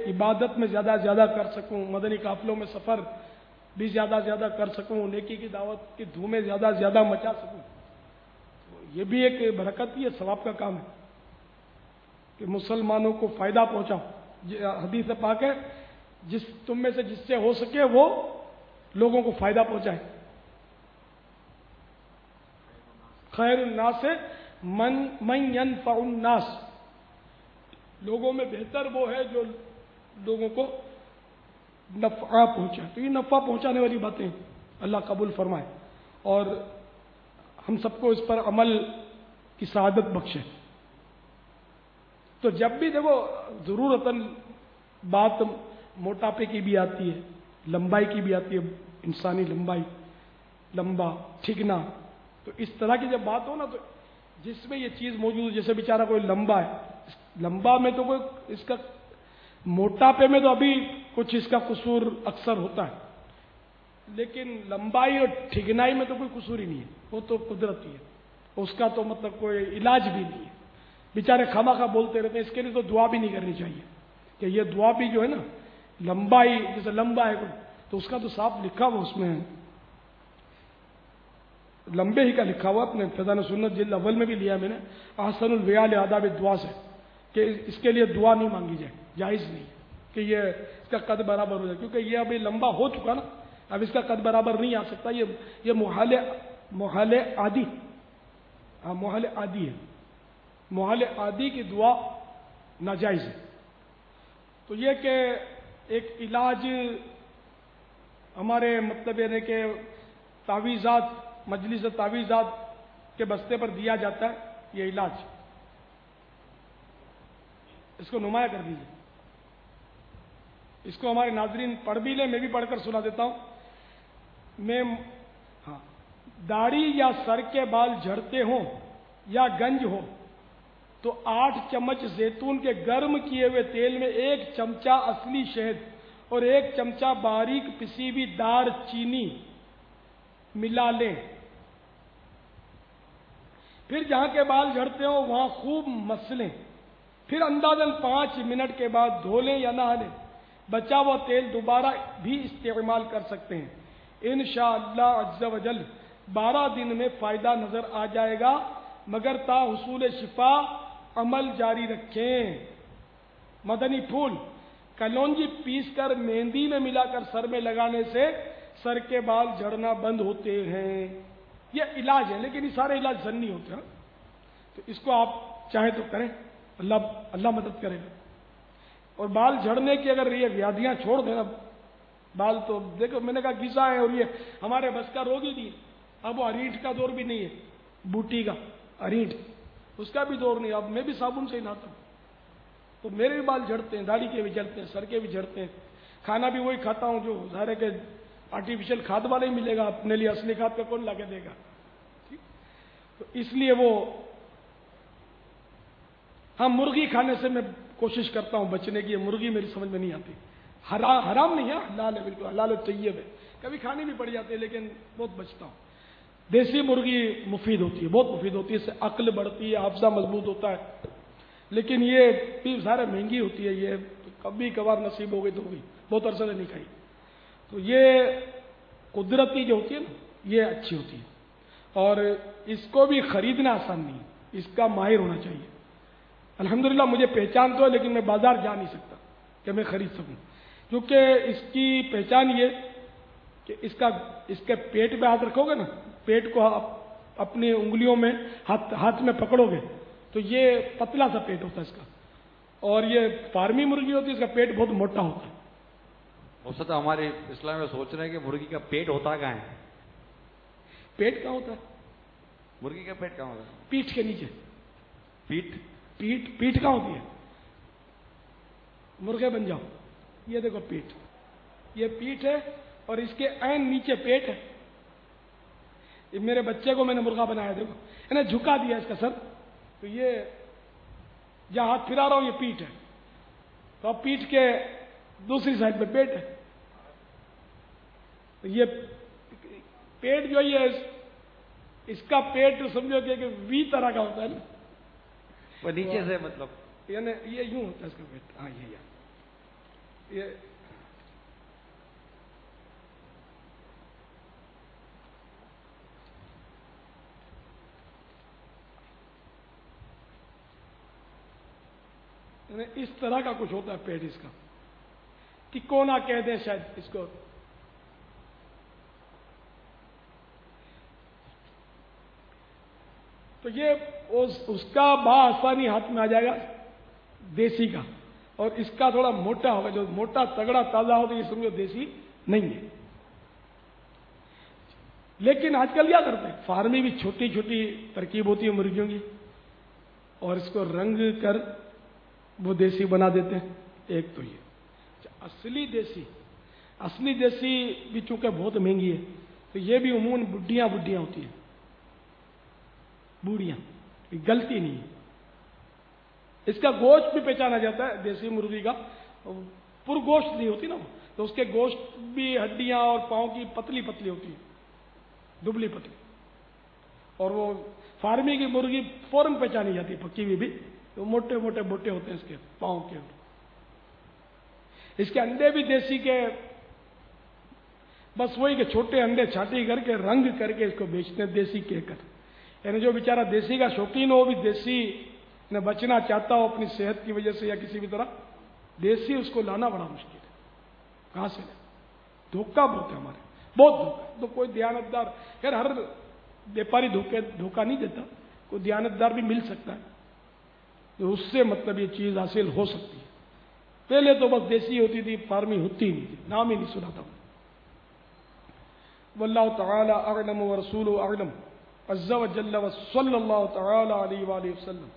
عبادت میں زیادہ سے زیادہ کر سکوں، مدنی قافلوں میں سفر بھی زیادہ سے زیادہ کر سکوں، نیکی کی دعوت کی دھومیں زیادہ سے زیادہ مچا سکوں، تو یہ بھی ایک برکت ہی ہے، ثواب کا کام ہے کہ مسلمانوں کو فائدہ پہنچاؤ۔ حدیث پاک ہے جس تم میں سے جس سے ہو سکے وہ لوگوں کو فائدہ پہنچائے۔ خیر الناس من ينفع الناس، لوگوں میں بہتر وہ ہے جو لوگوں کو نفع پہنچائے۔ تو یہ نفع پہنچانے والی باتیں اللہ قبول فرمائے اور ہم سب کو اس پر عمل کی سعادت بخشے۔ تو جب بھی دیکھو ضرورتاً بات موٹاپے کی بھی آتی ہے، لمبائی کی بھی آتی ہے، انسانی لمبائی، لمبا ٹھیکنا، تو اس طرح کی جب بات ہو نا تو جس میں یہ چیز موجود، جیسے بیچارہ کوئی لمبا ہے، لمبا میں تو کوئی اس کا موٹاپے میں تو ابھی کچھ اس کا قصور اکثر ہوتا ہے، لیکن لمبائی اور ٹھگنائی میں تو کوئی قصور ہی نہیں ہے، وہ تو قدرتی ہے، اس کا تو مطلب کوئی علاج بھی نہیں ہے۔ بیچارے خواہ خواہ بولتے رہتے ہیں، اس کے لیے تو دعا بھی نہیں کرنی چاہیے کہ یہ دعا بھی جو ہے نا لمبائی، جیسے لمبا ہے کوئی تو اس کا تو صاف لکھا ہوا اس میں لمبے ہی کا لکھا ہوا، اپنے فیضان سنت جلد اول میں بھی لیا میں نے، احسن الویال آداب دعا سے، کہ اس کے لیے دعا نہیں مانگی جائے، جائز نہیں کہ یہ اس کا قد برابر ہو جائے، کیونکہ یہ ابھی لمبا ہو چکا نا، اب اس کا قد برابر نہیں آ سکتا، یہ محال عادی، ہاں محال عادی ہے، محال عادی کی دعا ناجائز ہے۔ تو یہ کہ ایک علاج ہمارے مطلب یہ ہے کہ تعویذات، مجلس تعویذات کے بستے پر دیا جاتا ہے، یہ علاج، اس کو نمایاں کر دیجیے، اس کو ہمارے ناظرین پڑھ بھی لیں، میں بھی پڑھ کر سنا دیتا ہوں۔ ہاں، داڑھی یا سر کے بال جھڑتے ہوں یا گنج ہو تو 8 چمچ زیتون کے گرم کیے ہوئے تیل میں 1 چمچہ اصلی شہد اور 1 چمچہ باریک پسی ہوئی دار چینی ملا لیں، پھر جہاں کے بال جھڑتے ہوں وہاں خوب مسلیں، پھر اندازاً 5 منٹ کے بعد دھو لیں یا نہا لیں، بچا ہوا تیل دوبارہ بھی استعمال کر سکتے ہیں، انشاءاللہ عز و جل 12 دن میں فائدہ نظر آ جائے گا، مگر تا حصول شفا عمل جاری رکھیں۔ مدنی پھول کلونجی پیس کر مہندی میں ملا کر سر میں لگانے سے سر کے بال جھڑنا بند ہوتے ہیں۔ یہ علاج ہے، لیکن یہ سارے علاج ضروری ہوتے ہیں، تو اس کو آپ چاہیں تو کریں، اللہ مدد کرے گا۔ اور بال جھڑنے کی اگر یہ ویادیاں چھوڑ دیں نا، بال تو دیکھو میں نے کہا گھسا ہے اور یہ ہمارے بس کا روگ ہی نہیں، اب وہ اریٹھ کا دور بھی نہیں ہے، بوٹی کا اریٹھ اس کا بھی دور نہیں، اب میں بھی صابن سے ہی نہاتا ہوں، تو میرے بھی بال جھڑتے ہیں، داڑھی کے بھی جھڑتے ہیں، سر کے بھی جھڑتے ہیں، کھانا بھی وہی کھاتا ہوں جو ظاہر ہے کہ آرٹیفیشل کھاد والا ہی ملے گا، اپنے لیے اصلی کھاد کا کون لا کے دے گا، تو اس لیے وہ ہاں مرغی کھانے سے میں کوشش کرتا ہوں بچنے کی، مرغی میری سمجھ میں نہیں آتی، حرام نہیں ہے، حلال ہے، بالکل حلال و طیب ہے، کبھی کھانی بھی پڑ جاتی ہے لیکن بہت بچتا ہوں۔ دیسی مرغی مفید ہوتی ہے، بہت مفید ہوتی ہے، اس سے عقل بڑھتی ہے، حافظہ مضبوط ہوتا ہے، لیکن یہ بھی ظاہر مہنگی ہوتی ہے، یہ کبھی کبھار نصیب ہو گئی تو ہوگی، بہت عرصہ سے نہیں کھائی، تو یہ قدرتی جو ہوتی ہے نا یہ اچھی ہوتی ہے، اور اس کو بھی خریدنا آسان نہیں ہے، اس کا ماہر ہونا چاہیے۔ الحمدللہ مجھے پہچان تو ہے، لیکن میں بازار جا نہیں سکتا کہ میں خرید سکوں، کیونکہ اس کی پہچان یہ کہ اس کے پیٹ پہ ہاتھ رکھو گے نا، پیٹ کو آپ اپنی انگلیوں میں ہاتھ میں پکڑو گے تو یہ پتلا سا پیٹ ہوتا ہے اس کا، اور یہ فارمی مرغی ہوتی ہے اس کا پیٹ بہت موٹا ہوتا ہے۔ استاد ہمارے اسلام میں سوچ رہے ہیں کہ مرغی کا پیٹ ہوتا کہاں ہے؟ پیٹ کہاں ہوتا ہے؟ مرغی کا پیٹ کہاں ہوتا ہے؟ پیٹھ کے نیچے۔ پیٹ کہاں ہوتی ہے؟ مرغے بن جاؤ، یہ دیکھو پیٹ، یہ پیٹ ہے اور اس کے عین نیچے پیٹ ہے۔ میرے بچے کو میں نے مرغا بنایا، دیکھو انہیں جھکا دیا اس کا سر، تو یہ جہاں ہاتھ پھرا رہا ہوں یہ پیٹ ہے، تو اب پیٹ کے دوسری سائڈ پہ پیٹ ہے، تو یہ پیٹ جو ہے اس کا پیٹ سمجھو کہ وی طرح کا ہوتا ہے نا، وہ نیچے سے مطلب یعنی یہ یوں ہوتا ہے اس کا پیٹ، ہاں یہ یہ اس طرح کا کچھ ہوتا ہے پیٹ اس کا، تکونا کہتے ہیں شاید اس کو. تو یہ اس کا بآسانی ہاتھ میں آ جائے گا دیسی کا، اور اس کا تھوڑا موٹا ہوگا. جو موٹا تگڑا تازہ ہوگا یہ سمجھو دیسی نہیں ہے. لیکن آج کل کیا کرتے ہیں، فارمی بھی چھوٹی چھوٹی ترکیب ہوتی ہے مرغیوں کی، اور اس کو رنگ کر وہ دیسی بنا دیتے ہیں. ایک تو یہ اصلی دیسی بھی چونکہ بہت مہنگی ہے، تو یہ بھی عموماً بڈھیاں ہوتی ہیں، بوڑھیاں، غلطی نہیں ہے. اس کا گوشت بھی پہچانا جاتا ہے دیسی مرغی کا، پر گوشت نہیں ہوتی نا وہ، تو اس کے گوشت بھی ہڈیاں اور پاؤں کی پتلی ہوتی ہے، دبلی پتلی. اور وہ فارمی کی مرغی فوراً پہچانی جاتی ہے پکی ہوئی بھی، تو موٹے بوٹے ہوتے ہیں اس کے پاؤں کے. اس کے انڈے بھی دیسی کے، بس وہی کہ چھوٹے انڈے چھاٹی کر کے رنگ کر کے اس کو بیچتے ہیں دیسی کہہ کر. یعنی جو بیچارہ دیسی کا شوقین ہو، وہ بھی دیسی نے بچنا چاہتا ہو اپنی صحت کی وجہ سے یا کسی بھی طرح، دیسی اس کو لانا بڑا مشکل ہے. کہاں سے لیں؟ دھوکہ بہت ہے ہمارے، بہت دھوکہ. تو کوئی دیانتدار، خیر ہر بیپاری دھوکہ نہیں دیتا، کوئی دیانتدار بھی مل سکتا ہے تو اس سے مطلب یہ چیز حاصل ہو سکتی ہے. پہلے تو بس دیسی ہوتی تھی، فارمی ہوتی نہیں تھی، نام ہی نہیں سنا تھا. واللہ تعالی اعلم ورسولہ اعلم عز وجل وصلی اللہ تعالی علیہ وآلہ وسلم.